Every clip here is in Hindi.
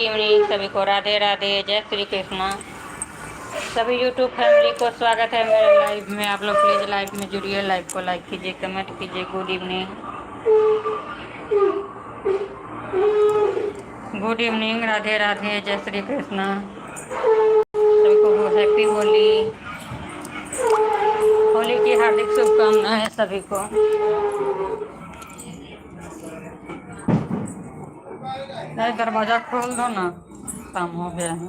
इवनिंग सभी को राधे राधे, जय श्री कृष्णा। सभी यूट्यूब फैमिली को स्वागत है मेरे लाइव में। आप लोग प्लीज लाइव में जुड़िए, लाइव को लाइक कीजिए, कमेंट कीजिए। Good evening, good evening, Radhe Radhe, जय श्री कृष्णा। सभी को हैप्पी होली, होली की हार्दिक शुभकामनाएं सभी को। नहीं, दरवाजा खोल दो ना, काम हो गया है।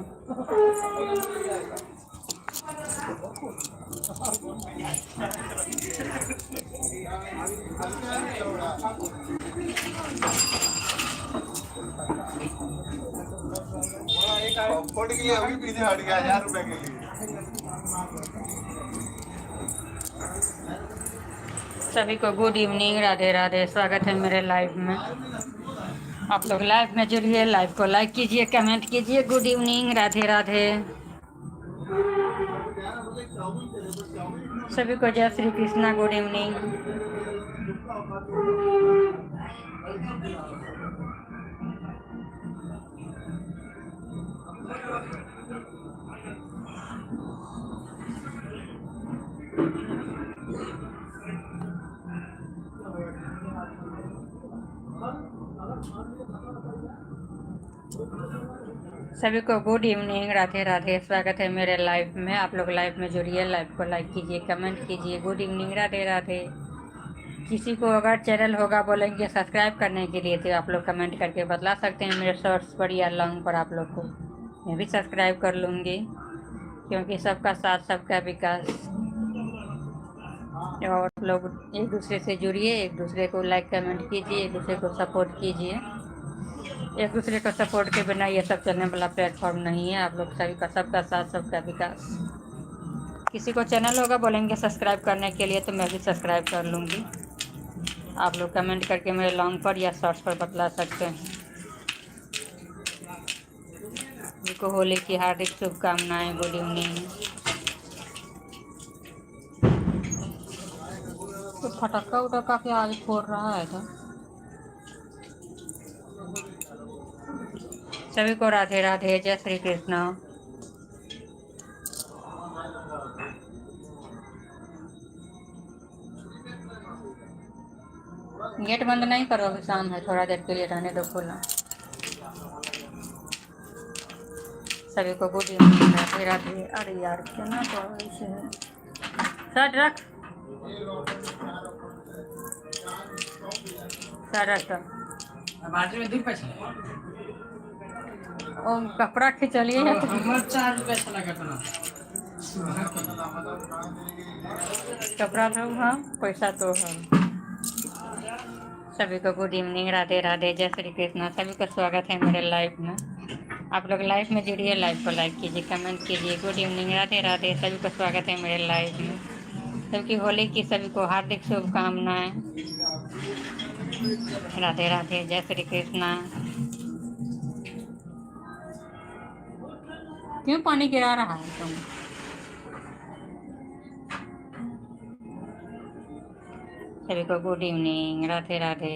पॉपकॉर्न के लिए अभी पीछे हट गया 1000 रुपए के लिए। सभी को गुड इवनिंग, राधे राधे, स्वागत है मेरे लाइव में। आप लोग लाइव में जुड़िए, लाइव को लाइक कीजिए, कमेंट कीजिए। गुड इवनिंग, राधे राधे, सभी को जय श्री कृष्णा। Good evening. सभी को गुड इवनिंग, राधे राधे, स्वागत है मेरे लाइव में। आप लोग लाइव में जुड़िए, लाइव को लाइक कीजिए, कमेंट कीजिए। Good evening, Radhe Radhe. किसी को अगर चैनल होगा बोलेंगे सब्सक्राइब करने के लिए तो आप लोग कमेंट करके बतला सकते हैं मेरे शॉर्ट्स पर या लॉन्ग पर। आप लोग को मैं भी सब्सक्राइब कर लूँगी, क्योंकि सबका साथ सबका विकास। और आप लोग एक दूसरे से जुड़िए, एक दूसरे को लाइक कमेंट कीजिए, एक दूसरे को सपोर्ट कीजिए। एक दूसरे को सपोर्ट के बिना ये सब चलने वाला प्लेटफॉर्म नहीं है। आप लोग सभी का सबका साथ सबका विकास। किसी को चैनल होगा बोलेंगे सब्सक्राइब करने के लिए तो मैं भी सब्सक्राइब कर लूँगी। आप लोग कमेंट करके मेरे लॉन्ग पर या शॉर्ट्स पर बतला सकते हैं। को होली की हार्दिक शुभकामनाएं। Good evening. तो फटक्का उटक्का के आज फोड़ रहा है था। सभी को राधे राधे, जय श्री कृष्ण। गेट बंद नहीं करो, अभी शाम है, थोड़ा देर के लिए रहने दो खुला। सभी को गुड इवनिंग, राधे राधे। अरे यार क्या ना तो ऐसे है। शर्ट रख, शर्ट रख। बाजू में 2 पैसा और कपड़ा खिंचलिए है तो हमर 4 पैसा लगत ना कपड़ा तो हाँ, पैसा तो है। सभी को गुड इवनिंग, राधे राधे, जय श्री कृष्णा। सभी का स्वागत है मेरे लाइव में। आप लोग लाइव में जुड़िए, लाइव को लाइक कीजिए, कमेंट कीजिए। गुड इवनिंग, राधे राधे, सभी का स्वागत है मेरे लाइव में। सबकी होली की सभी को हार्दिक शुभकामनाएं। राधे राधे, जय श्री कृष्णा। क्यों पानी गिरा रहा है तुम? सभी को गुड इवनिंग, राधे राधे।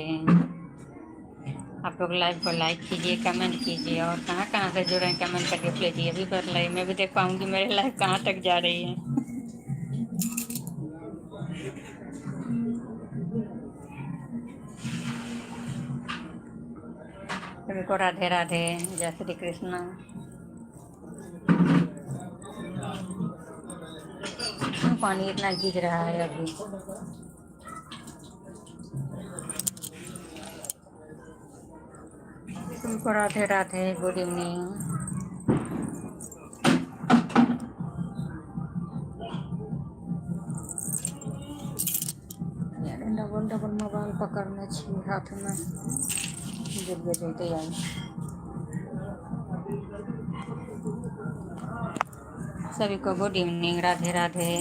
आप लोग लाइव को लाइक कीजिए, कमेंट कीजिए। और कहाँ कहाँ से जुड़े हैं कमेंट करके प्लीज ये भी बतलाइए, मैं भी देख पाऊंगी मेरे लाइव कहाँ तक जा रही है। सभी को राधे राधे, जय श्री कृष्णा। क्यों पानी इतना गिर रहा है अभी? सभी को Radhe Radhe, good evening. Double double mobile पकड़ने छी हाथ में, गिर जैते आई। सभी को good evening, Radhe Radhe.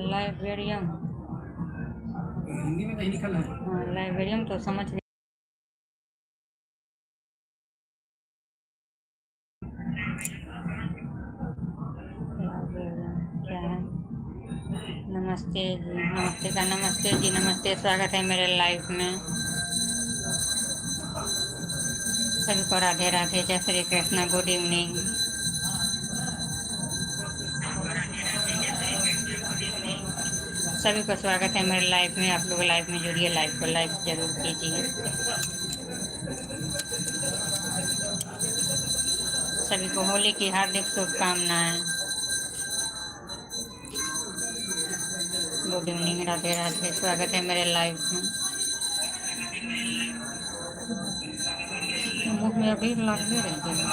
Library. Hindi में कहीं लिखल है। हाँ, लाइब्रेरियम तो समझ गए। लाइब्रेरियम क्या है? नमस्ते जी, नमस्ते का नमस्ते जी, नमस्ते, स्वागत है मेरे लाइफ में। सभी को राधे राधे, जय श्री कृष्णा, गुड इवनिंग। सभी को स्वागत है मेरे लाइफ में। आप लोग लाइफ में जुड़िए, लाइफ को लाइक जरूर कीजिए। सभी को होली की हार्दिक शुभकामनाएं। गुड इवनिंग, राधे राधे, स्वागत है मेरे लाइफ में। मुख में अभी लगने रही है।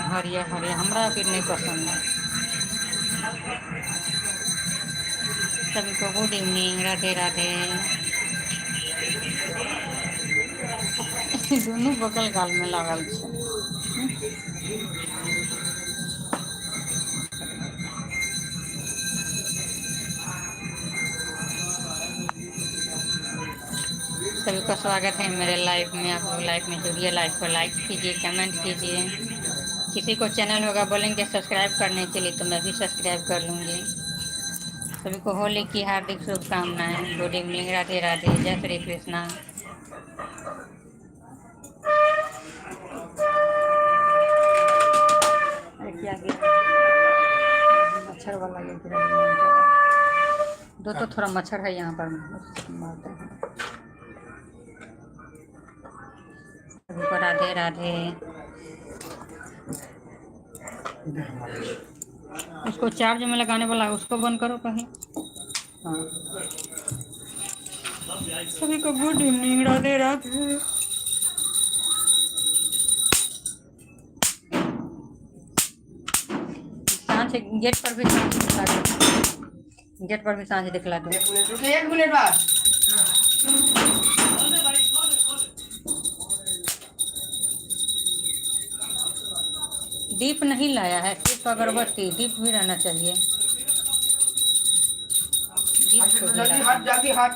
हरिया हरिया हमरा फिर नहीं पसंद है। सभी को गुड इवनिंग, राधे राधे। दोनों बगल गाल में लागल छै। सभी का स्वागत है मेरे लाइफ में। आप लोग लाइफ में जुड़िए, लाइफ को लाइक कीजिए, कमेंट कीजिए। किसी को चैनल होगा बोलेंगे सब्सक्राइब करने के लिए तो मैं भी सब्सक्राइब कर लूँगी। सभी को होली की हार्दिक शुभकामनाएं। गुड इवनिंग, राधे राधे, जय श्री कृष्णा। क्या मच्छर वाला ये दो तो थोड़ा मच्छर है यहाँ पर मारते हैं। सभी को राधे राधे। उसको चार्ज में लगाने वाला है, उसको बंद करो कहीं। हाँ, सभी को गुड इवनिंग, राधे राधे। सांझ गेट पर भी सांझ दिखला दो, गेट पर भी सांझ दिखला दो। एक मिनट बाद दीप नहीं लाया है, सिर्फ अगरबत्ती। दीप भी रहना चाहिए। दीप को भी जल्दी लाया। हट, जल्दी हट।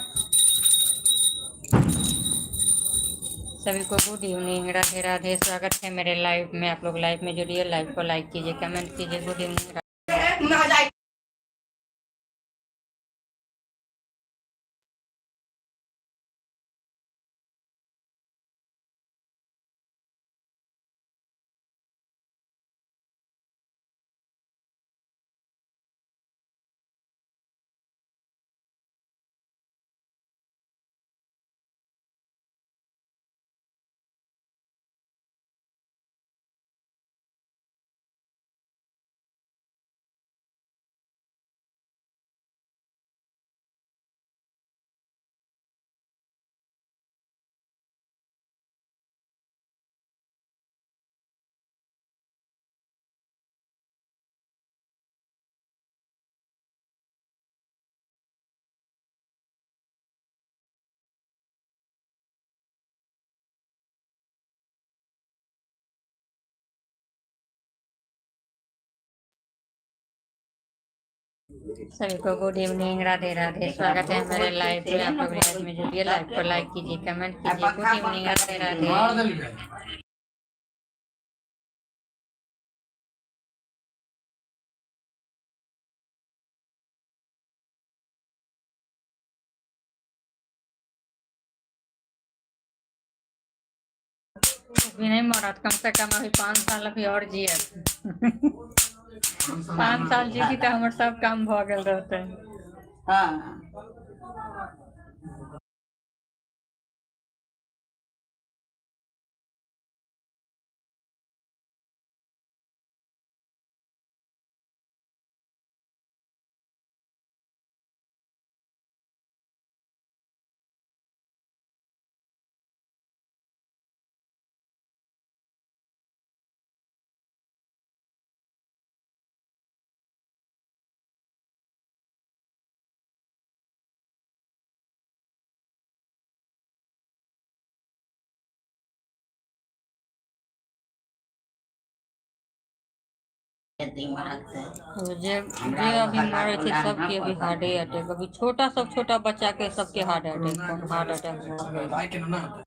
सभी को गुड इवनिंग, राधे राधे, स्वागत है मेरे लाइव में। आप लोग लाइव में जुड़िए, लाइव को लाइक कीजिए, कमेंट कीजिए। Good evening. ना जाए। सभी को गुड इवनिंग, राधे राधे, स्वागत है मेरे लाइव में। आप लोग लाइव में जुड़िए, लाइव को लाइक कीजिए, कमेंट कीजिए। Good evening, Radhe Radhe. अभी नहीं मरत, कम से कम अभी 5 साल अभी और जिए। 5 साल जी तो हमारे सब काम भ गेल रहते। हाँ। दिमाग से तो जे हमरा जे अभी हल्ला मरे छै गुल्ला सबके ना अभी पता। हार्टे अटैक, अभी छोटा सब छोटा बच्चा के सबके हार्ट अटैक, कौन हार्ट अटैक हुआ है। भाई के ना होता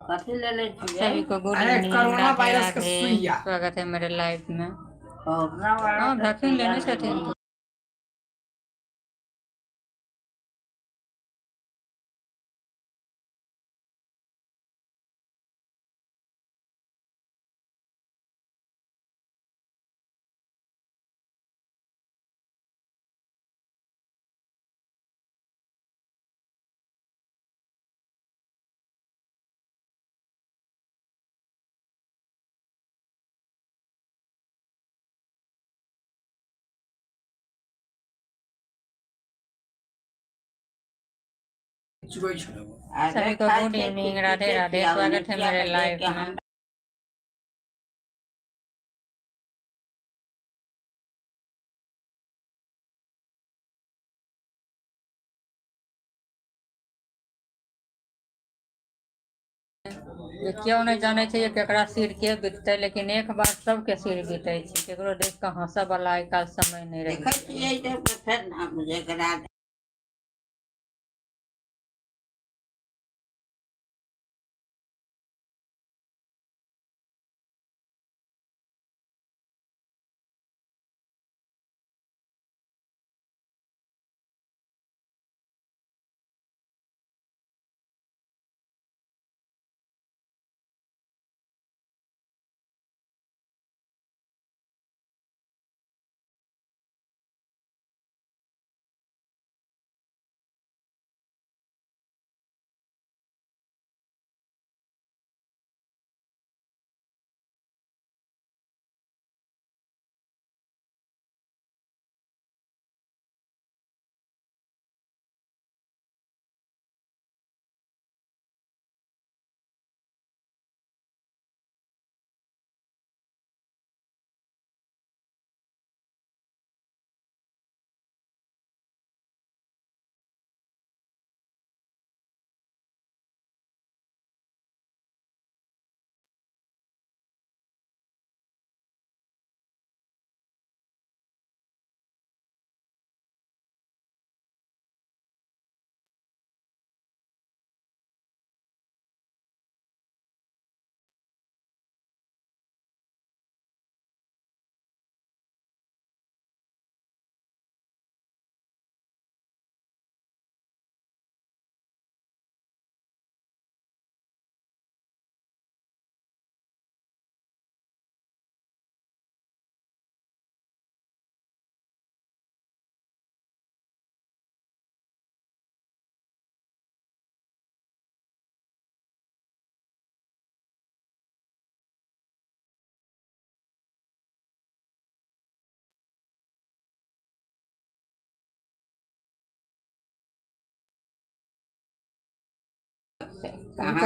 कथी ले ले छियै? सभी को गुड अरे इवनिंग, कोरोना राधे वायरस का राधे, सुइया। स्वागत है मेरे लाइफ में। कोरोना वायरस हाँ का वैक्सीन सुइया लेने नहीं छथिन है। सभी को गुड इवनिंग, राधे राधे, स्वागत है मेरे लाइफ में। ये क्यों नहीं जाने छै ये केकरा सिर के बीतते, लेकिन एक बार सबके सिर बीते छै, केकरो देख के हंसऽ वाला आइ काल्हि समय नहीं रहे। देखै छियै जे फेर नाम जेकरा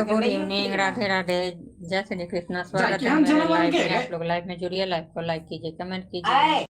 गुड इवनिंग, राधे राधे, जय श्री कृष्णा, स्वागत है मेरे लाइफ में। आप लोग लाइव में जुड़िए, लाइव को लाइक कीजिए, कमेंट कीजिए।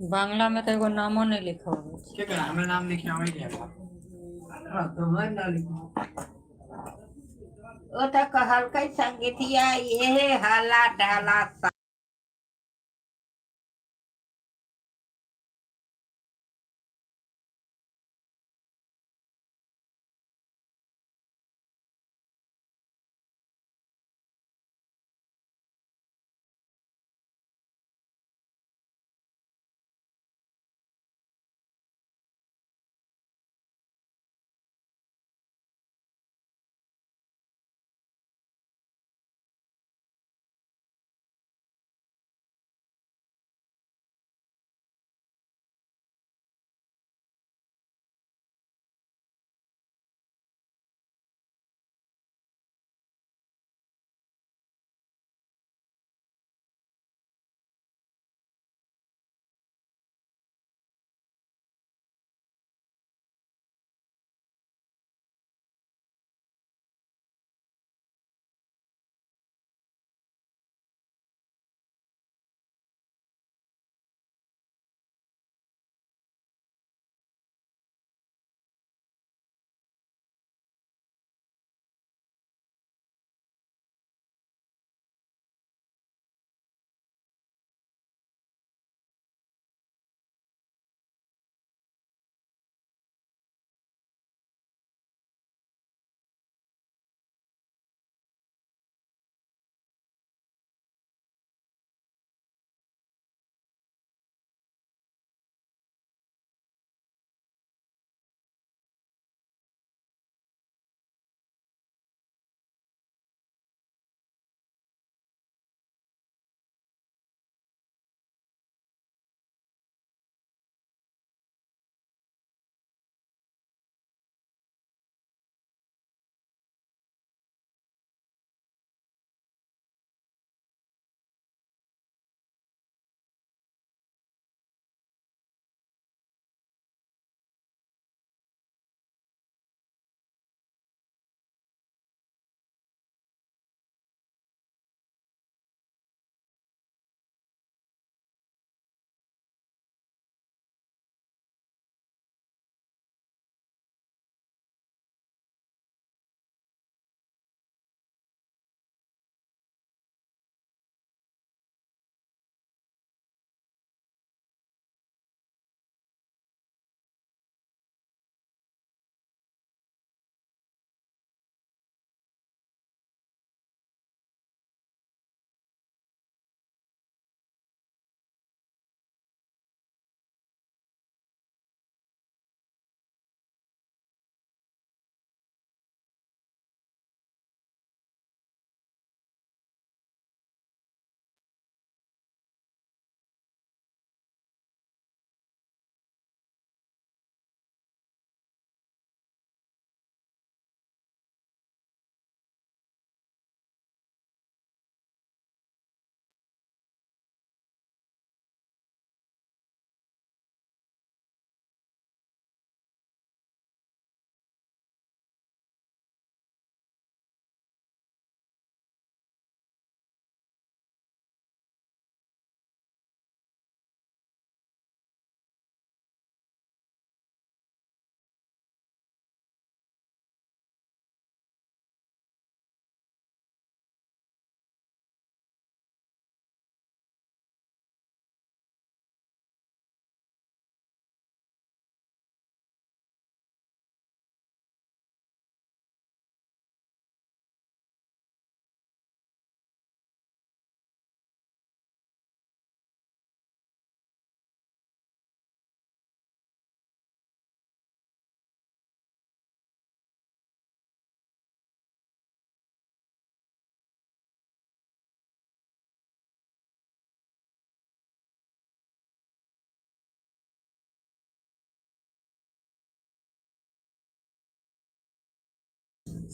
बांग्ला में तो एगो नामो नहीं लिखा हुआ है। केकरा हमें नाम लिखे आवे के हाँ, तो मैं ना लिखूं। वो तो कहल कई संगीतिया ये हाला डाला सा।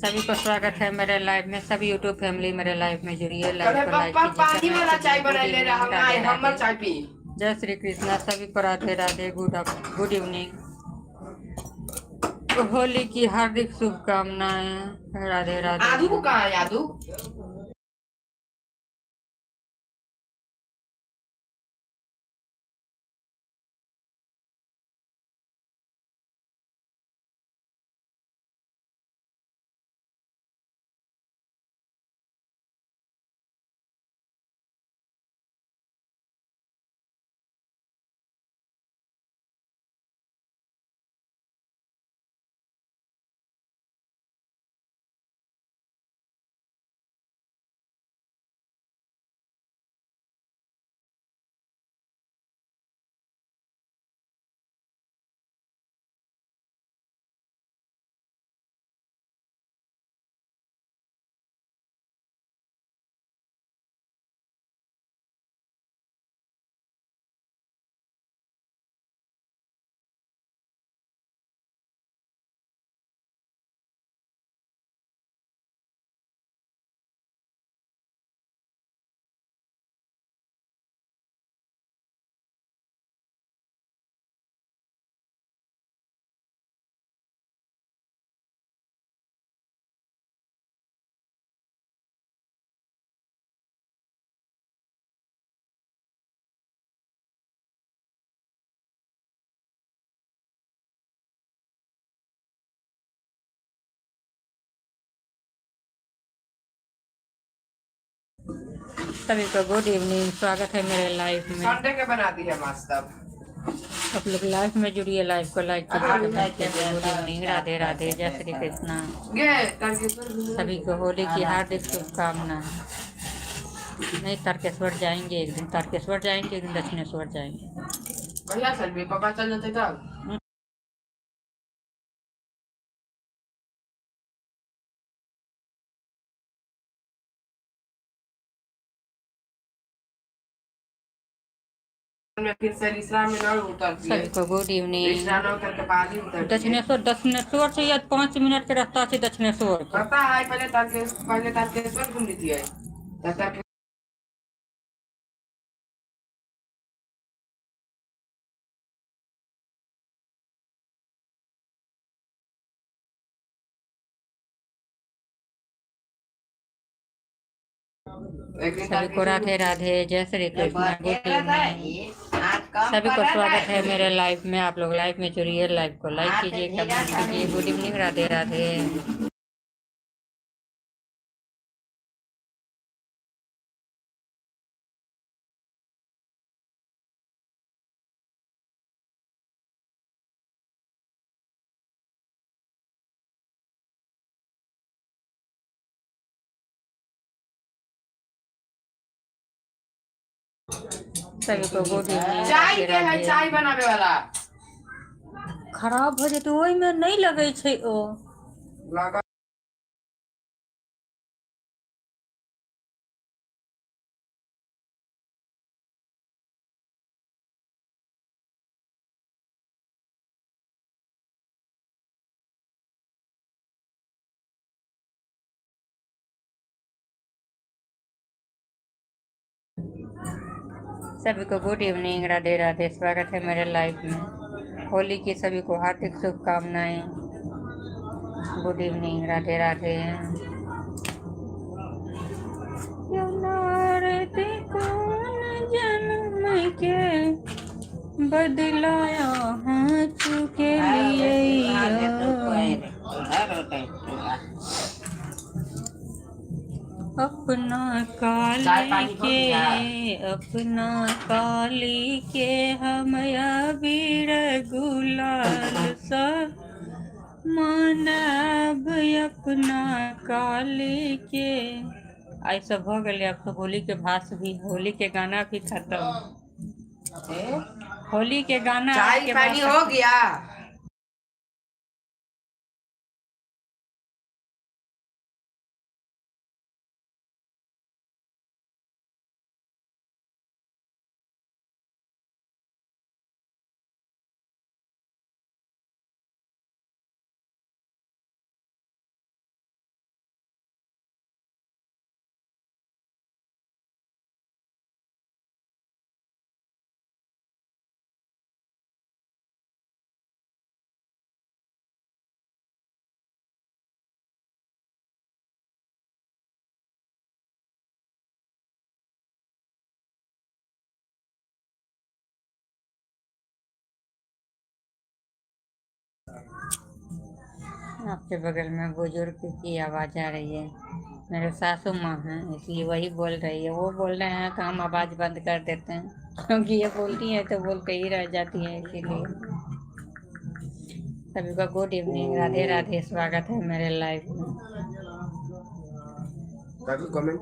सभी को स्वागत है मेरे लाइव में। सभी यूट्यूब फैमिली मेरे लाइव में जुड़िए, लाइव अरे को लाइक पप्पा कीजिए। पानी वाला चाय बना ले रहा हूं आए हमर चाय पी। जय श्री कृष्णा। सभी को राधे राधे, गुड इवनिंग। होली की हार्दिक शुभकामनाएं। राधे राधे। आदू कहाँ है आदू? सभी को गुड इवनिंग, स्वागत है मेरे लाइफ में। संडे के बनाती है मस्त। अब आप लोग लाइफ में जुड़िए, लाइफ को लाइक कीजिए, कमेंट कीजिए। गुड इवनिंग, राधे राधे, जय श्री कृष्णा। ये तारकेश्वर सभी को होली की हार्दिक शुभकामनाएं। नहीं, तारकेश्वर जाएंगे एक दिन, तारकेश्वर जाएंगे एक दिन, दक्षिणेश्वर जाएंगे। भैया सर भी पापा चल जाते तब। मैं फिर से रिश्रा में न उतरती है। सभी को गुड इवनिंग। रिश्रा न उतर के बाद ही उतरती है। दक्षिणेश्वर से या 5 मिनट के रास्ता से दक्षिणेश्वर। पता है पहले तारकेश्वर घूम लीजिए। तारकेश्वर सभी को राधे राधे, जय श्री कृष्ण, गुड इवनिंग। आज कम सभी को करा स्वागत है है। मेरे लाइफ में। आप लोग लाइफ में जुड़िए, लाइफ को लाइक कीजिए, कमेंट कीजिए। Good evening, Radhe Radhe. सभी को गुड इवनिंग, चाय राधे के है, राधे। चाय बनावे वाला खराब हो जेतै, ओहि में नहीं लगे छै ओ। लगा। सभी को गुड इवनिंग, राधे राधे, स्वागत है मेरे लाइफ में। होली की सभी को हार्दिक शुभकामनाएं। Good evening, Radhe Radhe. कौन जन्म के बदलाया हाथ के लिए अपना काली के, अपना काली के हम अबीर गुलाल सा मानब अपना काली के। आई सब हो गए। अब तो होली के भाष भी, होली के गाना भी खत्म। होली के गाना चाय के पानी बाद हो गया। आपके बगल में बुजुर्ग की आवाज़ आ रही है। मेरे सासू माँ हैं, इसलिए वही बोल रही है। वो बोल रहे हैं तो हम आवाज़ बंद कर देते हैं, क्योंकि ये बोलती हैं तो बोलते ही रह जाती हैं, इसीलिए। सभी को गुड इवनिंग, राधे राधे, स्वागत है मेरे लाइफ में। कमेंट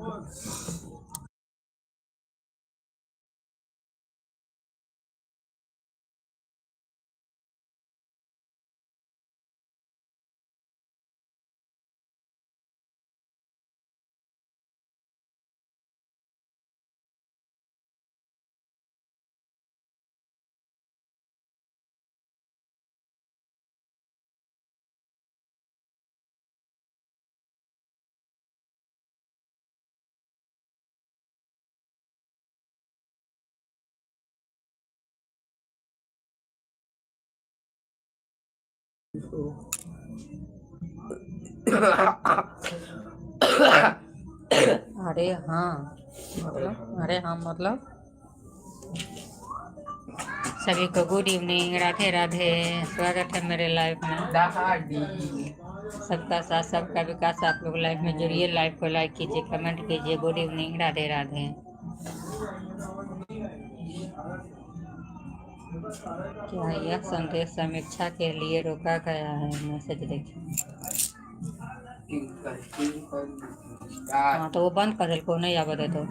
अरे हाँ मतलब, अरे हाँ मतलब। सभी को गुड इवनिंग, राधे राधे, स्वागत है मेरे लाइफ में। दहाड़ी सबका साथ सबका विकास। आप लोग लाइफ में जुड़िए, लाइव को लाइक कीजिए, कमेंट कीजिए। Good evening, Radhe Radhe. क्या यह संदेश समीक्षा के लिए रोका गया है? मैसेज देखिए। हाँ तो वो बंद कर दिल को नहीं आवे दे तो।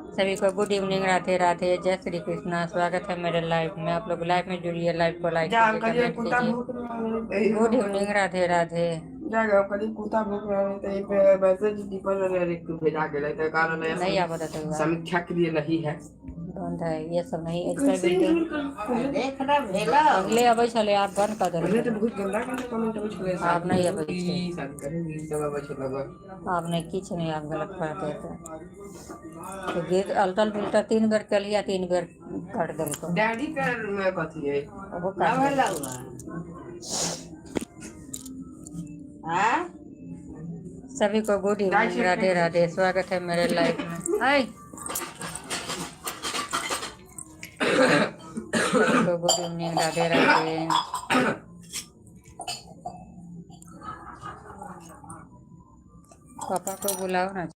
सभी को गुड इवनिंग, राधे राधे, जय श्री कृष्णा। स्वागत है मेरे लाइव में। आप लोग लाइव में जुड़िए, लाइव को लाइक कीजिए, कमेंट कीजिए। Good evening, Radhe Radhe. नहीं आ बता तो समीक्षा के लिए नहीं है। बंद है ये सब नहीं। इसमें वीडियो देखना भेला अगले अबै छले, आप बंद कर पहले तो देलिए। बहुत गंदा गंदा कमेंट अबै छलै, आप नहीं अबै शादी छै। शादी करेंगी सब अबै छलै ग। आप नहीं किछ नहीं, आप गलत बात है तो गीत अल्टर फिल्टर 3 बेर के लिया, 3 बेर कर देलको। डैडी का कथी है? वो ना काट भेला देलको। हाँ सभी को गुड इवनिंग, राधे राधे। स्वागत है मेरे लाइफ में। हाय सभी को गुड इवनिंग, राधे राधे। पापा को बुलाओ ना।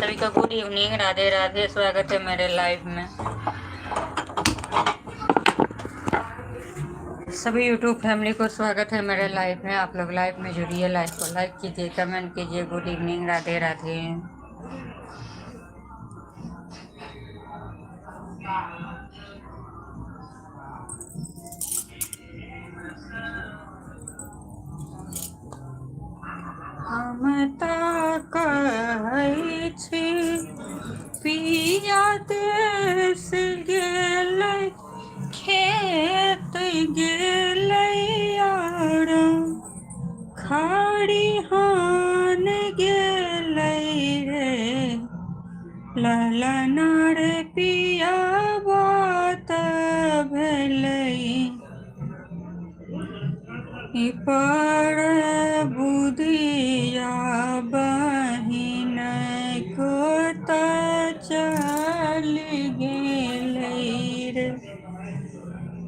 सभी का गुड इवनिंग, राधे राधे। स्वागत है मेरे लाइव में। सभी यूट्यूब फैमिली को स्वागत है मेरे लाइव में। आप लोग लाइव में जुड़िए, लाइव को लाइक कीजिए, कमेंट कीजिए। Good evening, Radhe Radhe. हम कहै छी पिया देश गेलै, खेत गेलै यार, खरिहान गेलै रे, ललना रे पिया बात भेलै, पर बुधिया बहिन को तऽ चल गेलै रे,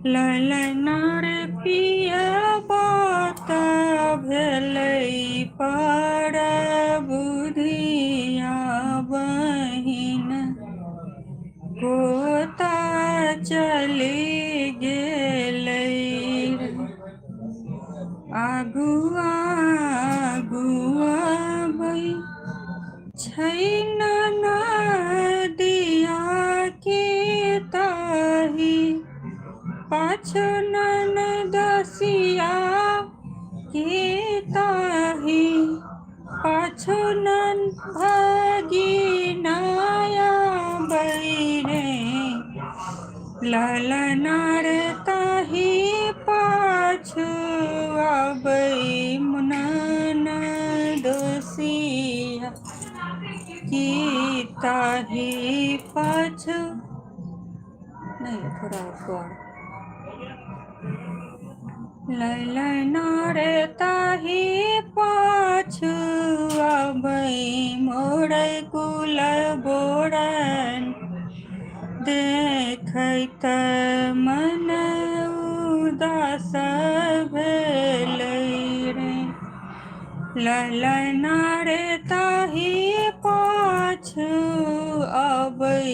ललना रे पिया बात भेलै, पर बुधिया बहिन को तऽ चलि गेलै रे। आगुआ आगुआ बै छै नदिया के ताही, पाछू ननदसिया के ताही, पाछू नन भगिनाया बैरे, ललना रे ताही पाछू आबै ननदसिया की ताही, पाछू नहीं थोड़ा और, ललना रे ताही पाछू आबै मोर कुल बोरन, देखैत मन उदास भेलै रे, ललना रे ताही पाछू आबै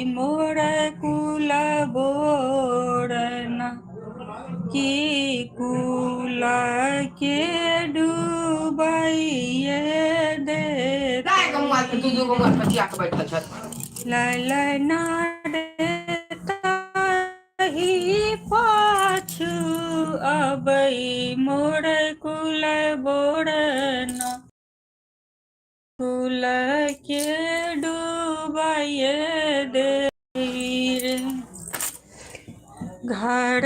मोर कुल बोरन, की कुल के डूबाइए दे, काय कमवा तू जो कमवा पतिया के बैठल छ, ललना रे ताही पाछू आबै मोर कुल बोरन, कुल के डूबाइए दे रे, घर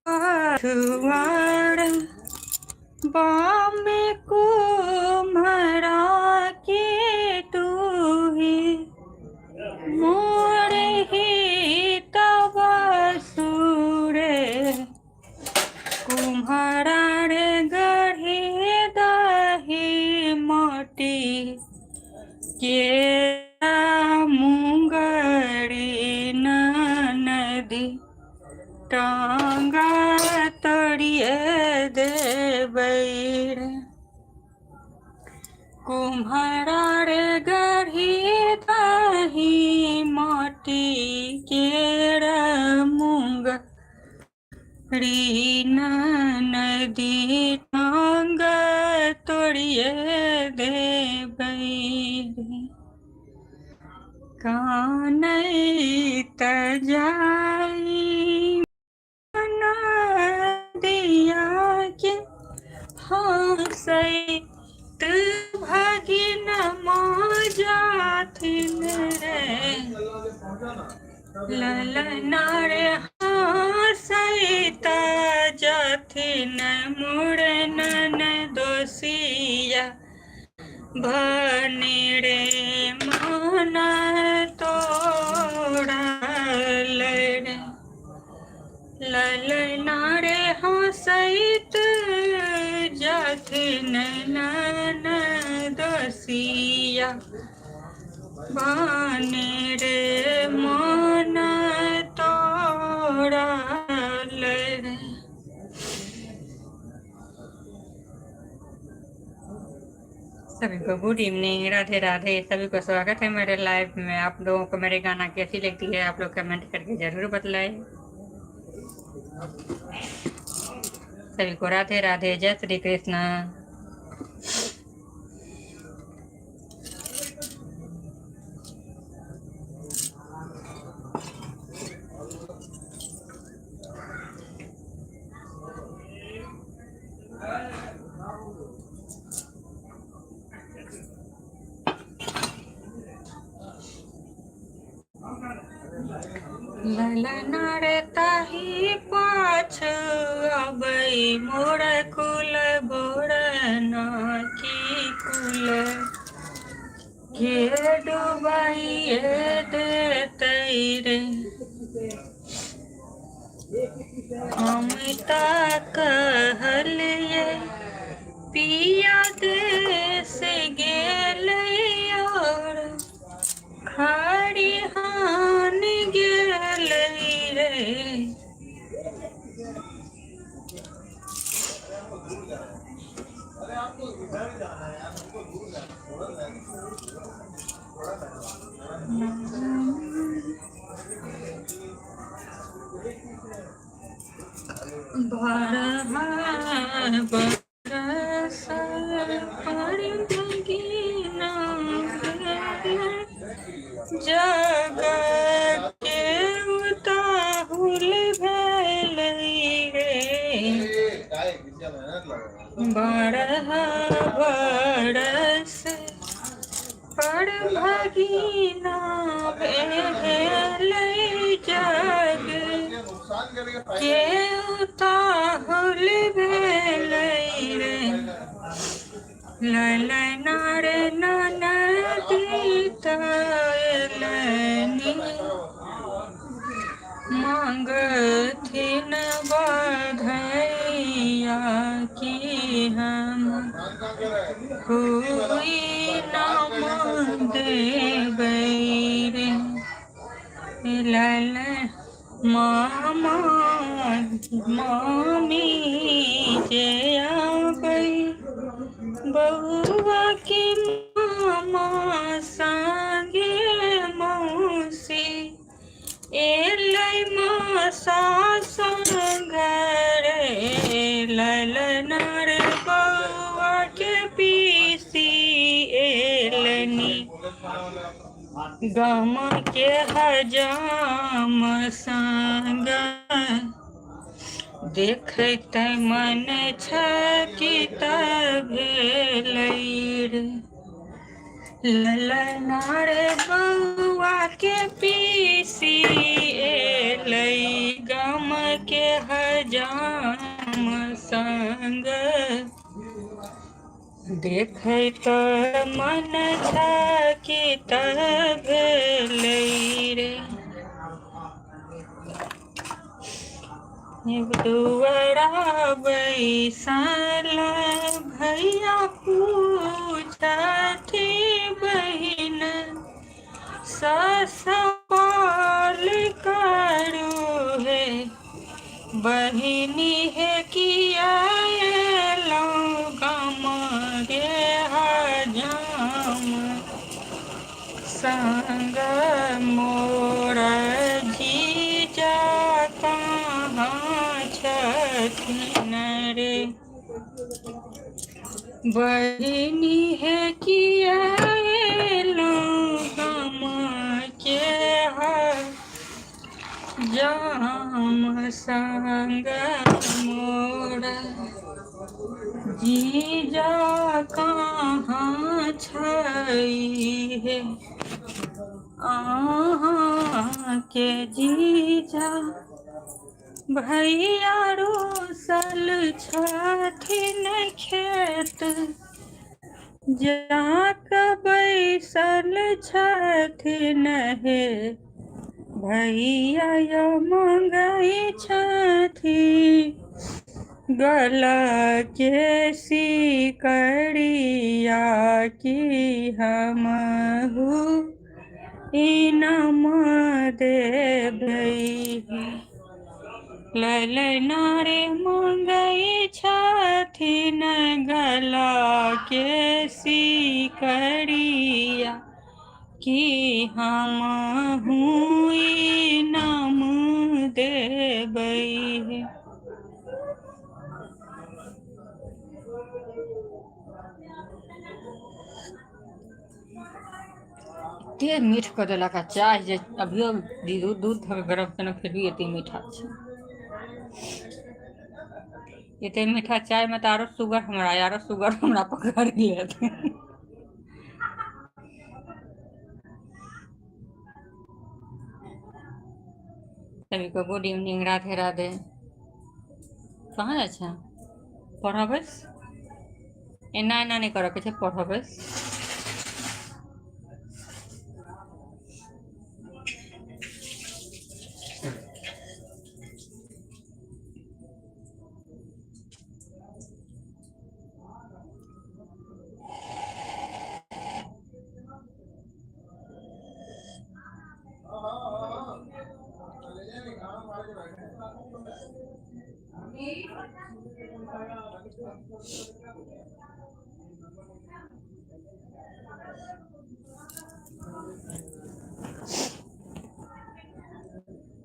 पछुआर बामे कुम्हरा के तूही, मोर हित बसुरे, कुम्हरा रे गढ़ी दही माटी के मुंगरी नदी, टांगा तोड़िए देबै रे, कुम्हरा रे गढ़ी दही माटी केर मुंगरी नदी, टांगा तोड़िए देबै रे, कानैत जाई नदिया के हँसैत भगिन जाथिन रे, ललना रे हँसैत जाथिन मोर ननदोसिया, भने रे मन तोड़ल रे, ललना रे हँसैत जाथिन ननदोसिया, भने रे मन तोड़ल रे। सभी को गुड इवनिंग, राधे राधे। सभी को स्वागत है मेरे लाइव में। आप लोगों को मेरे गाना कैसी लगती है आप लोग कमेंट करके जरूर बतलाएं। सभी को राधे राधे, जय श्री कृष्ण। ललना रे ताही पाछ अबई मोर कुल बोरना की कुल के डुबाई दे तैरे हम कहलिए पिया दे से गेल और खाड़ी हान गेल रे। बरस पर भगीना जग के उताहुल भेल रे। बरस पर भगीना भेल जग के उताहुल भेल रे। ललना रे ननदी तलनी मांगथिन बधैया की हम कोई नाम देबै रे। लल मामा मामी जे आबै बउआ के मामा संगे मौसी एलै मौसा संग रे। ललना रे बउआ के पीसी एलनी गम के हजाम संग देखत मन छकित भेल रे। ललना रे बउआ के पीसी एलै गम के हजाम संग देखत मन छकित भेल रे। दुआरा बैसल भैया पूछथि बहिन ससुराल करू है बहिनी है किया एलौं गम गे हजाम संग मोर जीजा कहाँ छथिन रे। बहिनी है किया एलौं गम के हजाम संग मोर जीजा कहाँ छै है आहाँ के जीजा भैया रोसल छथिन खेत जाक बैसल छथिन हे भैया यो मंगई छथि गला के सिकड़िया की हमहु इनाम देबै। लय नारे मंगई छथिन गला के सिकरिया कि हम हुई नाम देबै। एते मीठ कऽ देलक आ चाय जे अभियो दूध धऽ गरम केना फिर भी एते मीठा छै। एते मीठा चाय में तो आरो शुगर हमरा पकड़ लेत। सभी को गुड इवनिंग, राधे राधे। कहाँ जाइ छै पढ़बै? एना एना नहीं करऽ के छै, पढ़बै।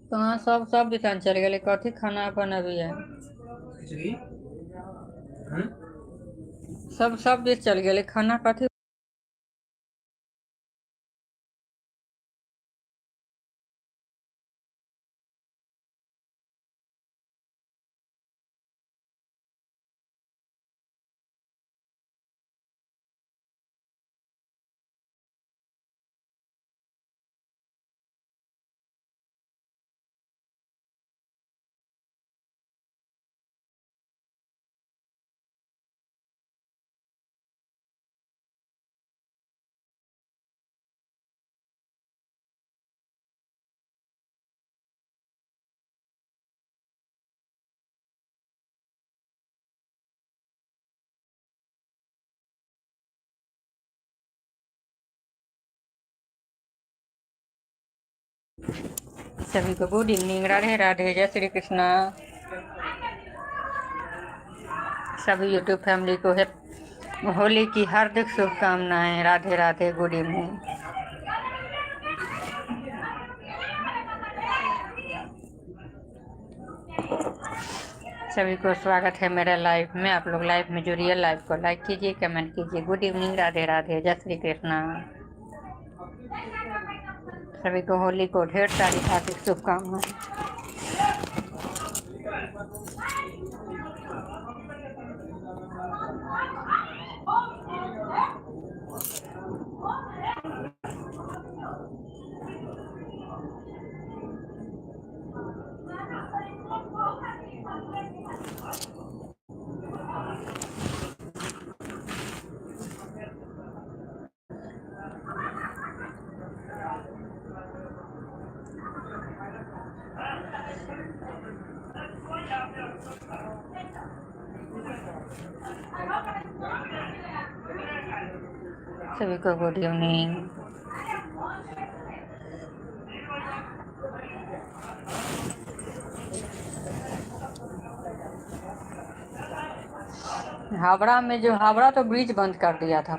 कहाँ सब दुकान चल गए, कथी खाना बनबिए? सब दिस चल गए, खाना कथी? सभी को गुड इवनिंग, राधे राधे, जय श्री कृष्णा। सभी यूट्यूब फैमिली को है होली की हार्दिक शुभकामनाएं। Radhe Radhe, good evening. सभी को स्वागत है मेरा लाइव में। आप लोग लाइव में जुड़िए, लाइव को लाइक कीजिए, कमेंट कीजिए। गुड इवनिंग, राधे राधे, जय श्री कृष्णा। सभी को होली को ढेर सारी हार्दिक शुभकामनाएं। सभी को गुड इवनिंग। हावड़ा तो ब्रिज बंद कर दिया था,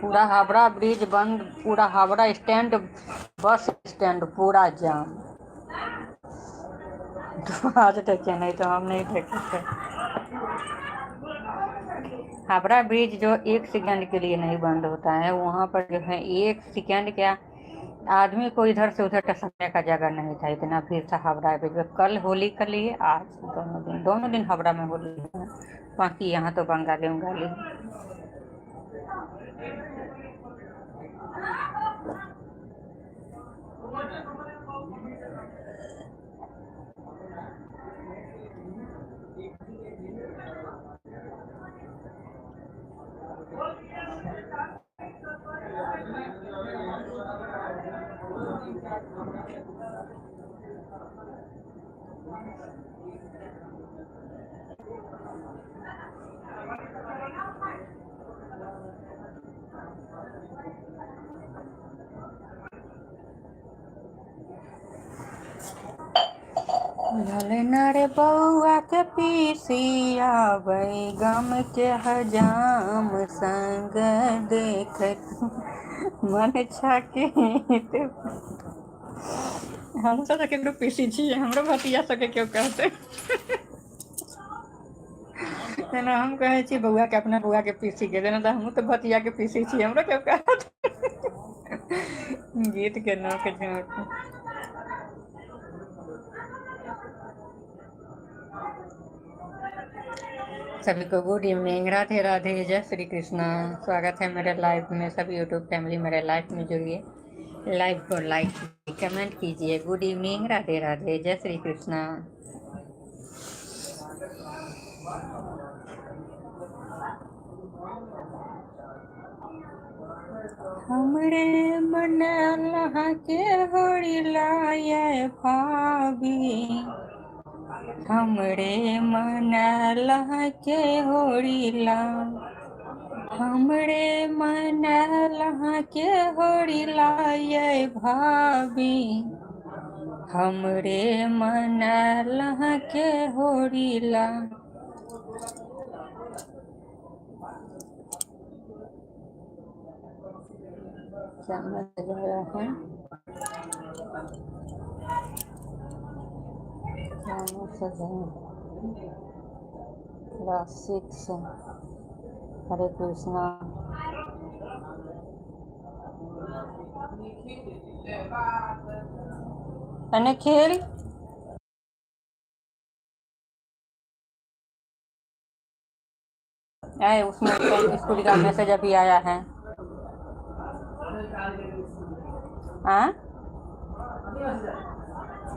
पूरा हावड़ा ब्रिज बंद, पूरा हावड़ा स्टैंड, बस स्टैंड पूरा जाम। तो आज देखे, नहीं तो हम नहीं देख सकते। हावड़ा ब्रिज जो 1 सेकंड के लिए नहीं बंद होता है, वहाँ पर जो है 1 सेकंड क्या, आदमी को इधर से उधर टसकने का जगह नहीं था, इतना भीड़ था हावड़ा ब्रिज में। कल होली के लिए, आज दोनों दिन हावड़ा में होली है। बाकी यहाँ तो बंगाली उंगाली। ललना रे बउआ के पीसिया बैगम के हजाम संग देखत मन छके हम सब केकरो पीसी छियै हमरो भतिया सबके केओ कहतै तेना हम कहै छी बउआ के अपना बउआ के पीसी के देना तऽ हमहूँ तऽ भतिया के पीसी छी हमरो केओ कहत गीत के नाम के झोंक सभी को गुड इवनिंग, राधे राधे, जय श्री कृष्णा। स्वागत है मेरे लाइव में। सभी यूट्यूब फैमिली मेरे लाइव में जुड़िए, लाइव को लाइक कीजिए, कमेंट कीजिए। गुड इवनिंग, राधे राधे, जय श्री कृष्णा। हमरे मन अल्लाह के होड़िला ये भाभी, हमरे मन अल्लाह के होड़िला, हमरे मन अल्लाह के होड़िला ये भाभी, हमरे मन अल्लाह के होड़िला। क्या मैसेज आया है? क्या मैसेज है? क्लास 6 हरे कृष्णा। निखिल आए उसमें स्कूल का मैसेज अभी आया है। हाँ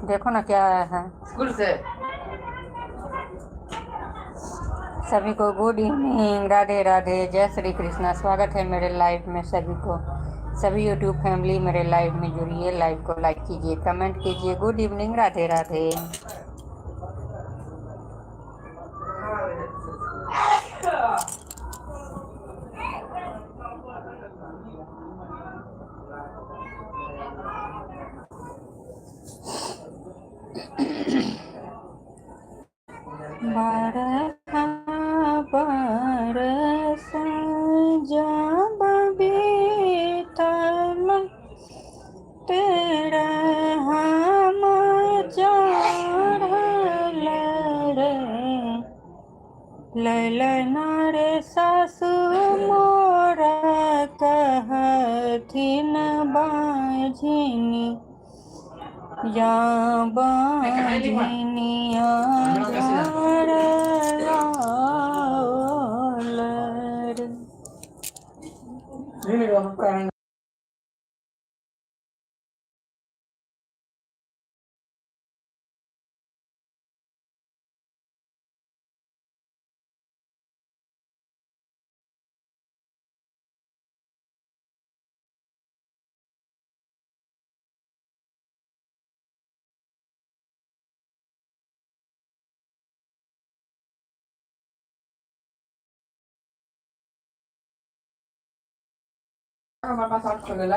देखो ना क्या आया है स्कूल से। सभी को गुड इवनिंग, राधे राधे, जय श्री कृष्णा। स्वागत है मेरे लाइव में सभी को। सभी यूट्यूब फैमिली मेरे लाइव में जुड़िए, लाइव को लाइक कीजिए, कमेंट कीजिए। Good evening, Radhe Radhe. बरखा बरस जब बीतल तेरे हम चढ़ल रे, ललना रे सासु मोर कहथिन बाझिनी, या बाझिनिया घर आल रे।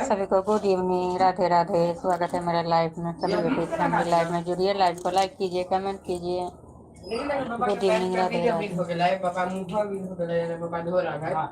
सभी को गुड इवनिंग, राधे राधे। स्वागत है मेरे लाइव में। सभी यूट्यूब फैमिली लाइव में जुड़िए, लाइव को लाइक कीजिए, कमेंट कीजिए। Good evening, Radhe Radhe. पापा मुंह भी हो गया, पापा धो रहा है।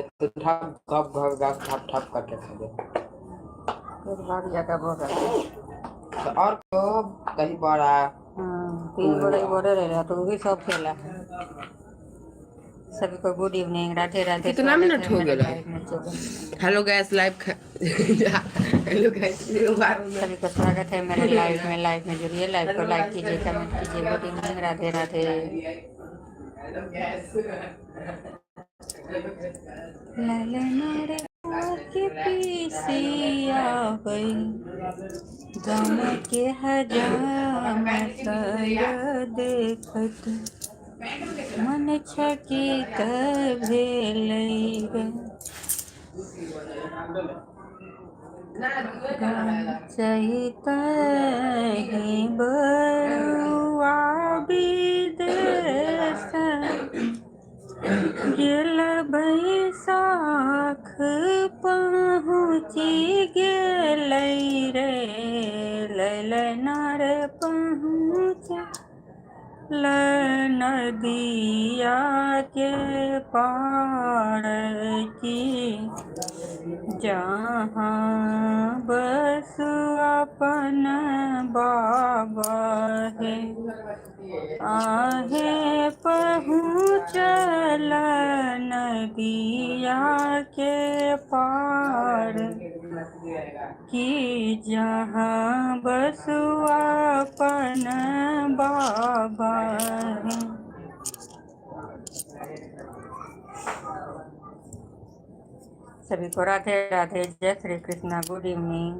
तो ठप गप गप गप ठप ठप करके खा दे। फिर भाग जाकर बोल रहा है। तो और को कहीं बड़ा 3 बड़े बड़े रह रहा तो वो भी सब खेला। सभी को गुड इवनिंग, राधे राधे। कितना स्वागत मिनट है हो मेरे गया? लाइव में। 14 hello guys live hello guys सभी को स्वागत है मेरे लाइव में जुड़िए, लाइव को लाइक कीजिए, कमेंट कीजिए। Good evening, Radhe Radhe. ललना रे के पीसिया गई गम के हजाम सर देखत मन छकित भेलै रे। चहित ही बउआ विदेश गेल बैसाख पहुँची गेलै रे। ललना रे पहुँच नदिया के पार की जहाँ बस अपन बाबा है आहे पहुँचल नदिया के पार कि जहाँ बस अपन बाबा है। सभी को राधे राधे, जय श्री कृष्णा, गुड इवनिंग।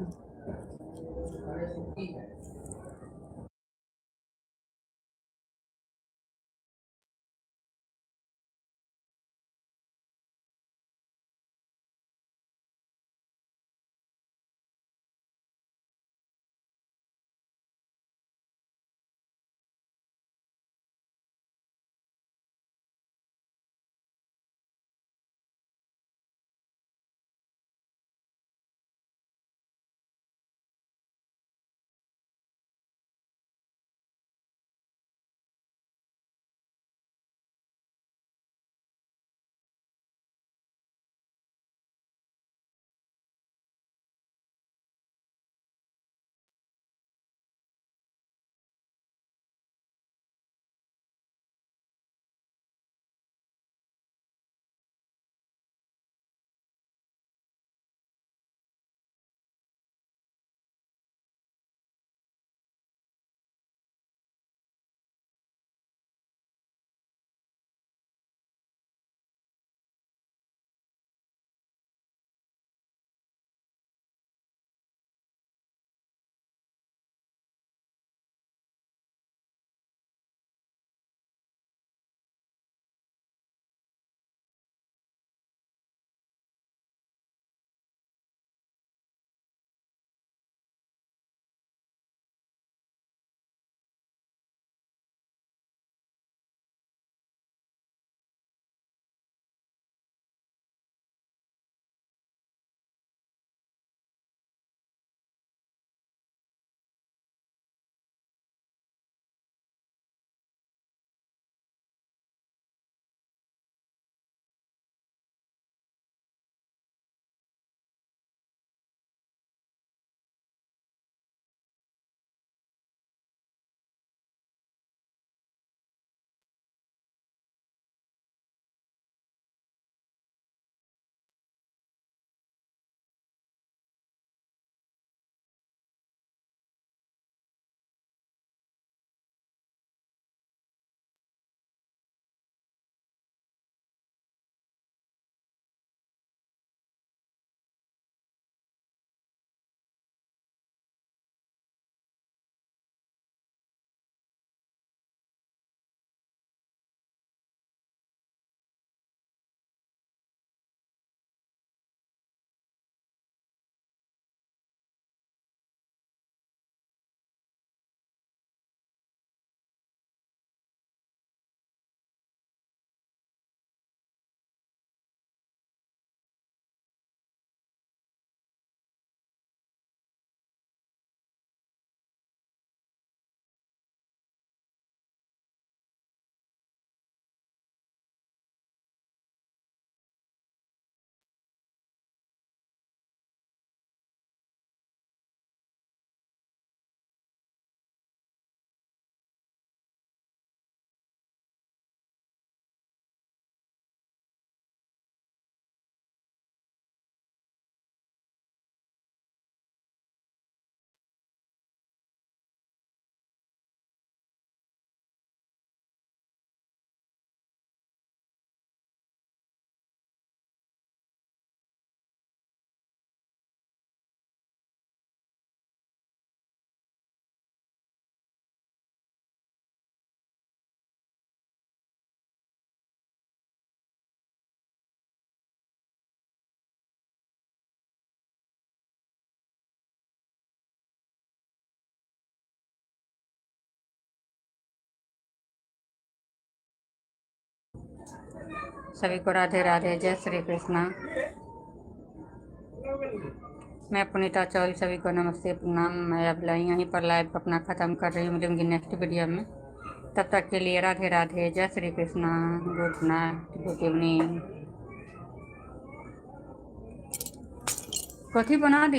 सभी को राधे राधे, जय श्री कृष्णा। मैं पुनीता चौधरी, सभी को नमस्ते प्रणाम। मैं अब यहीं पर लाइव अपना ख़त्म कर रही हूँ, मिलूंगी नेक्स्ट वीडियो में। तब तक के लिए राधे राधे, जय Shri Krishna, good night, good evening. कथी बना दी।